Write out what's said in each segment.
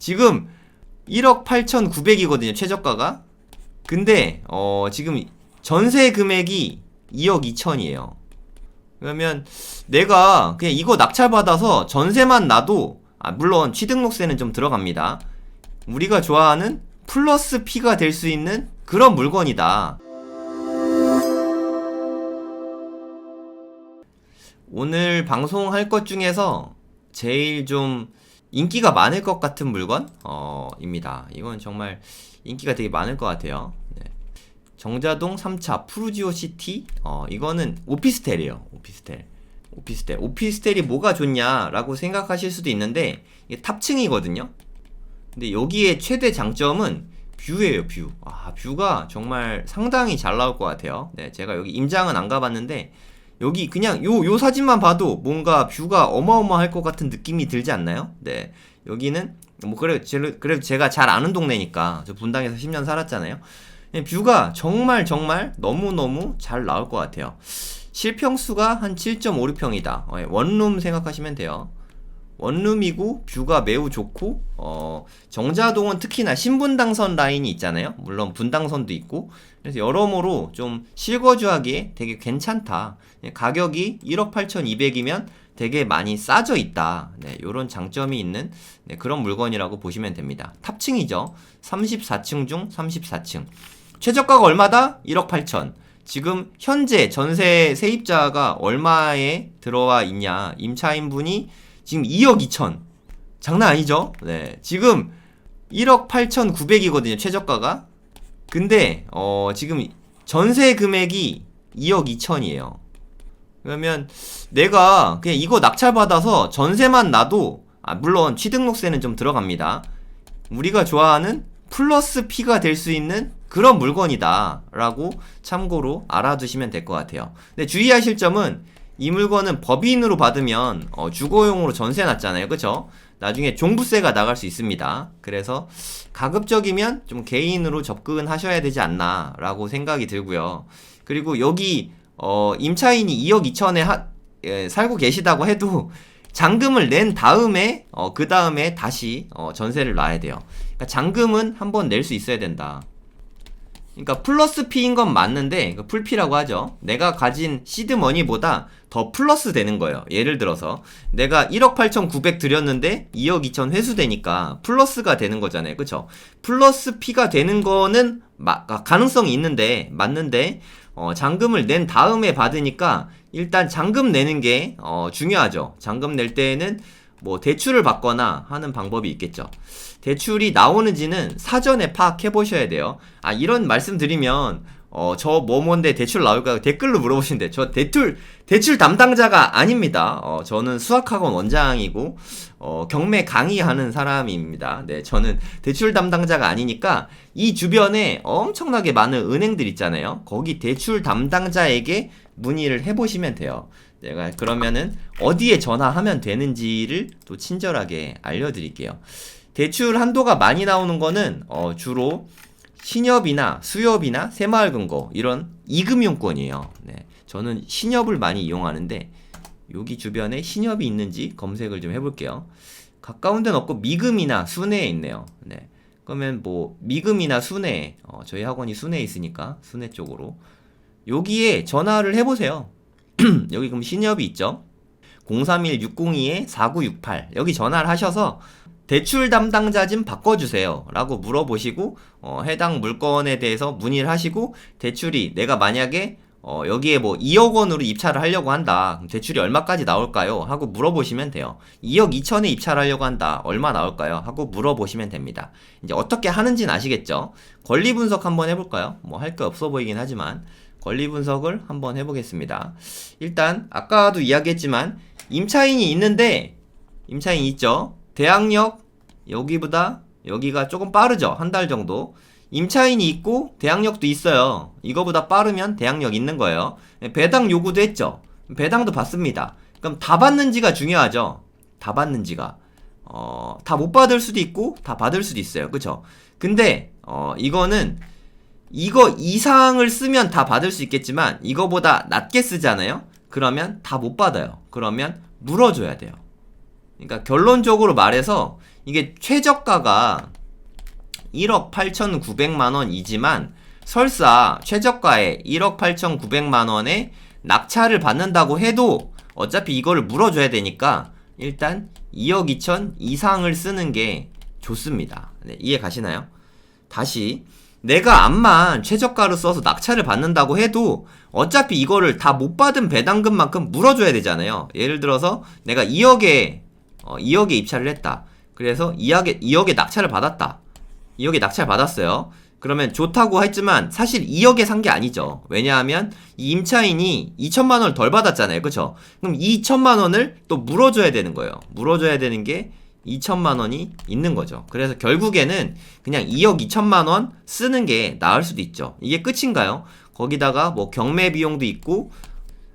지금 1억 8,900이거든요 최저가가. 근데 지금 전세 금액이 2억 2천이에요 그러면 내가 그냥 이거 낙찰받아서 전세만 놔도 물론 취등록세는 좀 들어갑니다. 우리가 좋아하는 플러스 P가 될 수 있는 그런 물건이다. 오늘 방송할 것 중에서 제일 좀 인기가 많을 것 같은 물건 입니다. 이건 정말 인기가 되게 많을 것 같아요. 네. 정자동 3차 푸르지오 시티. 이거는 오피스텔이에요. 오피스텔이 뭐가 좋냐라고 생각하실 수도 있는데 이게 탑층이거든요. 근데 여기에 최대 장점은 뷰예요. 뷰가 정말 상당히 잘 나올 것 같아요. 네, 제가 여기 임장은 안 가봤는데 여기 그냥 요 사진만 봐도 뭔가 뷰가 어마어마할 것 같은 느낌이 들지 않나요? 네, 여기는 뭐 그래도 제가 잘 아는 동네니까 저 분당에서 10년 살았잖아요. 뷰가 정말 너무너무 잘 나올 것 같아요. 실평수가 한 7.56평이다 원룸 생각하시면 돼요. 원룸이고 뷰가 매우 좋고 정자동은 특히나 신분당선 라인이 있잖아요. 물론 분당선도 있고 그래서 여러모로 좀 실거주하기에 되게 괜찮다. 가격이 1억 8,200이면 되게 많이 싸져 있다. 네, 요런 장점이 있는 그런 물건이라고 보시면 됩니다. 탑층이죠. 34층 중 34층. 최저가가 얼마다? 1억 8천. 지금 현재 전세 세입자가 얼마에 들어와 있냐? 임차인분이 지금 2억 2천. 장난 아니죠? 네. 지금 1억 8,900이거든요, 최저가가. 근데 지금 전세 금액이 2억 2천이에요. 그러면 내가 그냥 이거 낙찰받아서 전세만 놔도 물론 취등록세는 좀 들어갑니다. 우리가 좋아하는 플러스 P가 될 수 있는 그런 물건이다 라고 참고로 알아두시면 될 것 같아요. 근데 주의하실 점은 이 물건은 법인으로 받으면 주거용으로 전세 났잖아요. 그쵸? 나중에 종부세가 나갈 수 있습니다. 그래서 가급적이면 좀 개인으로 접근하셔야 되지 않나 라고 생각이 들고요. 그리고 여기 임차인이 2억 2천에 살고 계시다고 해도 잔금을 낸 다음에 그 다음에 다시 전세를 놔야 돼요. 그러니까 잔금은 한번 낼 수 있어야 된다. 그러니까 플러스 P인 건 맞는데 풀피라고 하죠. 내가 가진 시드머니보다 더 플러스 되는 거예요. 예를 들어서 내가 1억 8,900 드렸는데 2억 2천 회수되니까 플러스가 되는 거잖아요. 그쵸? 플러스 P가 되는 거는 가능성이 있는데 맞는데 잔금을 낸 다음에 받으니까 일단 잔금 내는 게 중요하죠. 잔금 낼 때에는 뭐 대출을 받거나 하는 방법이 있겠죠. 대출이 나오는지는 사전에 파악해 보셔야 돼요. 이런 말씀 드리면 저 뭔데 대출 나올까요? 댓글로 물어보시는데 저 대출 담당자가 아닙니다. 저는 수학학원 원장이고 경매 강의하는 사람입니다. 네, 저는 대출 담당자가 아니니까 이 주변에 엄청나게 많은 은행들 있잖아요. 거기 대출 담당자에게 문의를 해보시면 돼요. 내가 그러면은 어디에 전화하면 되는지를 또 친절하게 알려드릴게요. 대출 한도가 많이 나오는 거는 주로 신협이나 수협이나 새마을금고 이런 이금융권이에요. 네, 저는 신협을 많이 이용하는데 여기 주변에 신협이 있는지 검색을 좀 해볼게요. 가까운 데는 없고 미금이나 순회에 있네요. 네, 그러면 뭐 미금이나 순회 저희 학원이 순회에 있으니까 순회 쪽으로 여기에 전화를 해보세요. 여기 그럼 신협이 있죠. 031-602-4968 여기 전화를 하셔서 대출 담당자 좀 바꿔주세요 라고 물어보시고 해당 물건에 대해서 문의를 하시고 대출이 내가 만약에 여기에 뭐 2억 원으로 입찰을 하려고 한다. 그럼 대출이 얼마까지 나올까요? 하고 물어보시면 돼요. 2억 2천에 입찰을 하려고 한다. 얼마 나올까요? 하고 물어보시면 됩니다. 이제 어떻게 하는지는 아시겠죠? 권리 분석 한번 해볼까요? 뭐 할 게 없어 보이긴 하지만 권리 분석을 한번 해보겠습니다. 일단 아까도 이야기했지만 임차인이 있는데 임차인이 있죠. 대항력 여기보다 여기가 조금 빠르죠. 한 달 정도. 임차인이 있고 대항력도 있어요. 이거보다 빠르면 대항력 있는 거예요. 배당 요구도 했죠. 배당도 받습니다. 그럼 다 받는지가 중요하죠. 다 받는지가 다 못 받을 수도 있고 다 받을 수도 있어요. 그쵸? 근데 이거는 이거 이상을 쓰면 다 받을 수 있겠지만 이거보다 낮게 쓰잖아요. 그러면 다 못 받아요. 그러면 물어줘야 돼요. 그러니까 결론적으로 말해서 이게 최저가가 1억 8,900만원이지만 설사 최저가에 1억 8,900만원에 낙찰을 받는다고 해도 어차피 이거를 물어줘야 되니까 일단 2억 2천 이상을 쓰는 게 좋습니다. 네, 이해 가시나요? 다시 내가 암만 최저가로 써서 낙찰을 받는다고 해도 어차피 이거를 다 못 받은 배당금만큼 물어줘야 되잖아요. 예를 들어서 내가 2억에 입찰을 했다. 그래서 2억에 낙찰을 받았다. 2억에 낙찰 받았어요. 그러면 좋다고 했지만 사실 2억에 산 게 아니죠. 왜냐하면 이 임차인이 2천만 원을 덜 받았잖아요. 그쵸? 그럼 2천만 원을 또 물어줘야 되는 거예요. 물어줘야 되는 게 2천만 원이 있는 거죠. 그래서 결국에는 그냥 2억 2천만 원 쓰는 게 나을 수도 있죠. 이게 끝인가요? 거기다가 뭐 경매 비용도 있고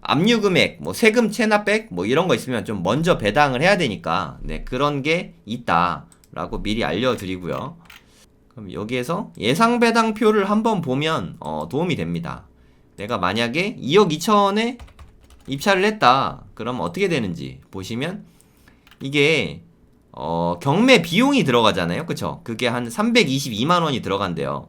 압류 금액, 뭐 세금 체납액 뭐 이런 거 있으면 좀 먼저 배당을 해야 되니까 네, 그런 게 있다라고 미리 알려드리고요. 그럼 여기에서 예상 배당표를 한번 보면 도움이 됩니다. 내가 만약에 2억 2천에 입찰을 했다. 그럼 어떻게 되는지 보시면 이게 경매 비용이 들어가잖아요. 그쵸? 그게 한 322만원이 들어간대요.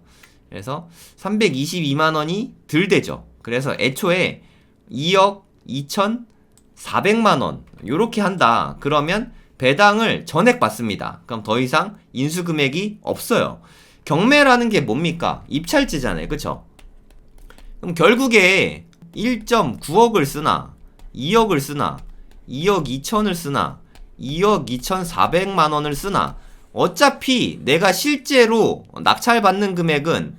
그래서 322만원이 들 되죠. 그래서 애초에 2억 2,400만원 요렇게 한다. 그러면 배당을 전액 받습니다. 그럼 더 이상 인수금액이 없어요. 경매라는 게 뭡니까? 입찰제잖아요. 그쵸? 그럼 결국에 1.9억을 쓰나 2억을 쓰나 2억 2천을 쓰나 2억 2,400만원을 쓰나 어차피 내가 실제로 낙찰받는 금액은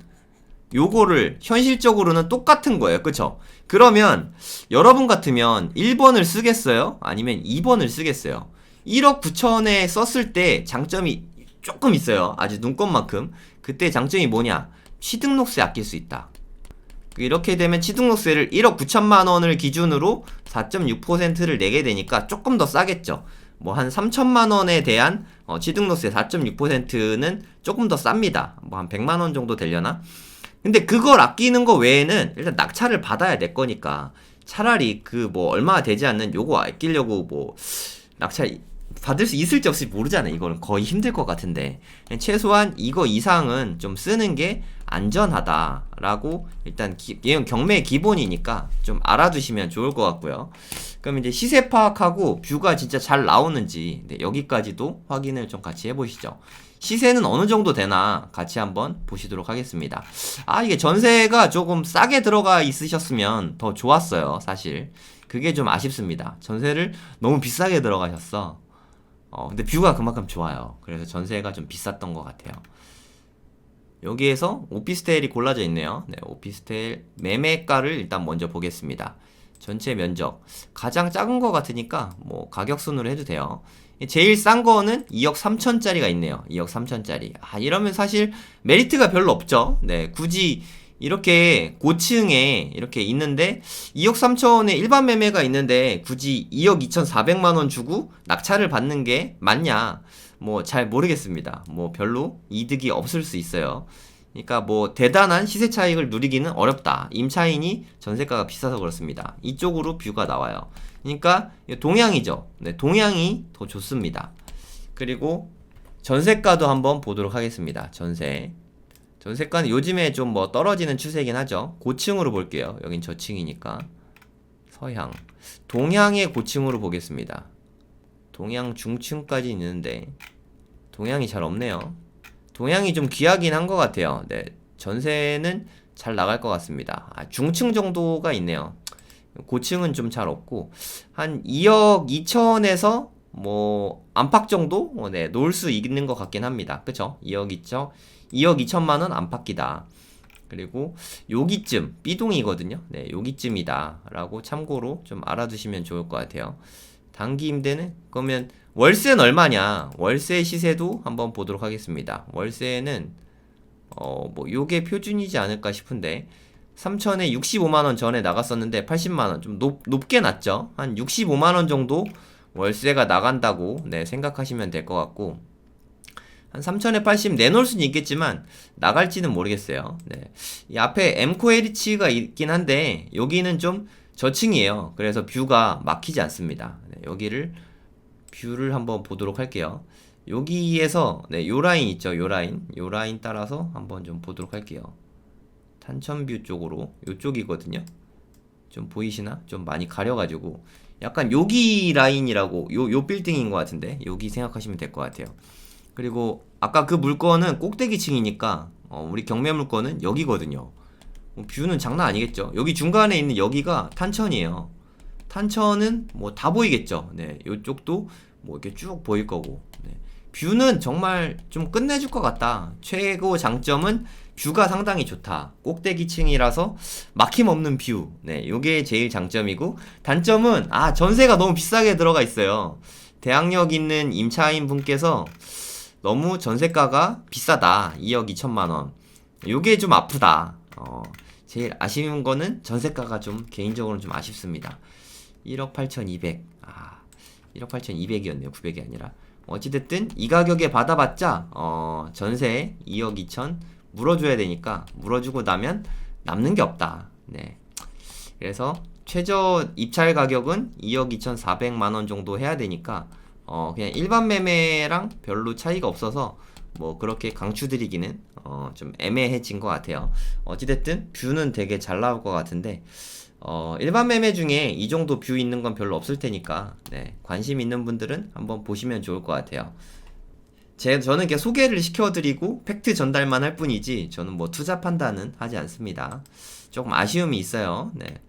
요거를 현실적으로는 똑같은 거예요. 그쵸? 그러면 여러분 같으면 1번을 쓰겠어요? 아니면 2번을 쓰겠어요? 1억 9천에 썼을 때 장점이 조금 있어요. 아주 눈꼽만큼. 그때 장점이 뭐냐? 취등록세 아낄 수 있다. 이렇게 되면 취등록세를 1억 9천만 원을 기준으로 4.6%를 내게 되니까 조금 더 싸겠죠. 뭐 한 3천만 원에 대한 취등록세 4.6%는 조금 더 쌉니다. 뭐 한 100만 원 정도 되려나? 근데 그걸 아끼는 거 외에는 일단 낙찰을 받아야 될 거니까 차라리 그 뭐 얼마 되지 않는 요거 아끼려고 뭐 낙찰 받을 수 있을지 없을지 모르잖아요. 이거는 거의 힘들 것 같은데 최소한 이거 이상은 좀 쓰는 게 안전하다라고 일단 이건 경매의 기본이니까 좀 알아두시면 좋을 것 같고요. 그럼 이제 시세 파악하고 뷰가 진짜 잘 나오는지 여기까지도 확인을 좀 같이 해보시죠. 시세는 어느 정도 되나 같이 한번 보시도록 하겠습니다. 이게 전세가 조금 싸게 들어가 있으셨으면 더 좋았어요. 사실 그게 좀 아쉽습니다. 전세를 너무 비싸게 들어가셨어. 근데 뷰가 그만큼 좋아요. 그래서 전세가 좀 비쌌던 것 같아요. 여기에서 오피스텔이 골라져 있네요. 네, 오피스텔 매매가를 일단 먼저 보겠습니다. 전체 면적 가장 작은 거 같으니까 뭐 가격 순으로 해도 돼요. 제일 싼 거는 2억 3천짜리가 있네요. 2억 3천짜리. 이러면 사실 메리트가 별로 없죠. 네, 굳이 이렇게 고층에 이렇게 있는데 2억 3천에 일반 매매가 있는데 굳이 2억 2,400만 원 주고 낙찰을 받는 게 맞냐? 뭐 잘 모르겠습니다. 뭐 별로 이득이 없을 수 있어요. 그러니까 뭐 대단한 시세 차익을 누리기는 어렵다. 임차인이 전세가가 비싸서 그렇습니다. 이쪽으로 뷰가 나와요. 그러니까 동향이죠. 네, 동향이 더 좋습니다. 그리고 전세가도 한번 보도록 하겠습니다. 전세가는 요즘에 좀 뭐 떨어지는 추세이긴 하죠. 고층으로 볼게요. 여긴 저층이니까. 서향. 동향의 고층으로 보겠습니다. 동향 중층까지 있는데 동향이 잘 없네요. 동향이 좀 귀하긴 한 것 같아요. 네, 전세는 잘 나갈 것 같습니다. 중층 정도가 있네요. 고층은 좀 잘 없고 한 2억 2천에서 뭐 안팎 정도 네, 놓을 수 있는 것 같긴 합니다. 그쵸? 2억 2천만 원 안팎이다. 그리고 여기쯤 B동이거든요. 네, 여기쯤이다 라고 참고로 좀 알아두시면 좋을 것 같아요. 단기 임대는 그러면 월세는 얼마냐? 월세 시세도 한번 보도록 하겠습니다. 월세는 뭐 요게 표준이지 않을까 싶은데 3천에 65만원 전에 나갔었는데 80만원 좀 높게 났죠. 한 65만원 정도 월세가 나간다고 네, 생각하시면 될 것 같고 한 3천에 80 내놓을 수는 있겠지만 나갈지는 모르겠어요. 네. 이 앞에 M코에리치가 있긴 한데 여기는 좀 저층이에요. 그래서 뷰가 막히지 않습니다. 네, 여기를 뷰를 한번 보도록 할게요. 여기에서 네, 요 라인 있죠. 요 라인 따라서 한번 좀 보도록 할게요. 탄천뷰 쪽으로 요쪽이거든요. 좀 보이시나? 좀 많이 가려가지고 약간 여기 라인이라고 요 빌딩인 것 같은데 여기 생각하시면 될 것 같아요. 그리고 아까 그 물건은 꼭대기층이니까 우리 경매 물건은 여기거든요. 뷰는 장난 아니겠죠. 여기 중간에 있는 여기가 탄천이에요. 탄천은 뭐 다 보이겠죠. 네, 요쪽도 뭐 이렇게 쭉 보일 거고. 네. 뷰는 정말 좀 끝내줄 것 같다. 최고 장점은 뷰가 상당히 좋다. 꼭대기층이라서 막힘없는 뷰. 네, 요게 제일 장점이고, 단점은 전세가 너무 비싸게 들어가 있어요. 대학역 있는 임차인 분께서 너무 전세가가 비싸다. 2억 2천만 원. 요게 좀 아프다. 제일 아쉬운 거는 전세가가 좀 개인적으로는 좀 아쉽습니다. 1억 8,200. 1억 8,200이었네요. 900이 아니라. 어찌됐든 이 가격에 받아봤자 전세 2억 2천 물어줘야 되니까 물어주고 나면 남는 게 없다. 네. 그래서 최저 입찰 가격은 2억 2,400만 원 정도 해야 되니까 그냥 일반 매매랑 별로 차이가 없어서 뭐 그렇게 강추드리기는 좀 애매해진 것 같아요. 어찌됐든 뷰는 되게 잘 나올 것 같은데 일반 매매 중에 이 정도 뷰 있는 건 별로 없을 테니까 네, 관심 있는 분들은 한번 보시면 좋을 것 같아요. 저는 그냥 소개를 시켜드리고 팩트 전달만 할 뿐이지 저는 뭐 투자 판단은 하지 않습니다. 조금 아쉬움이 있어요. 네.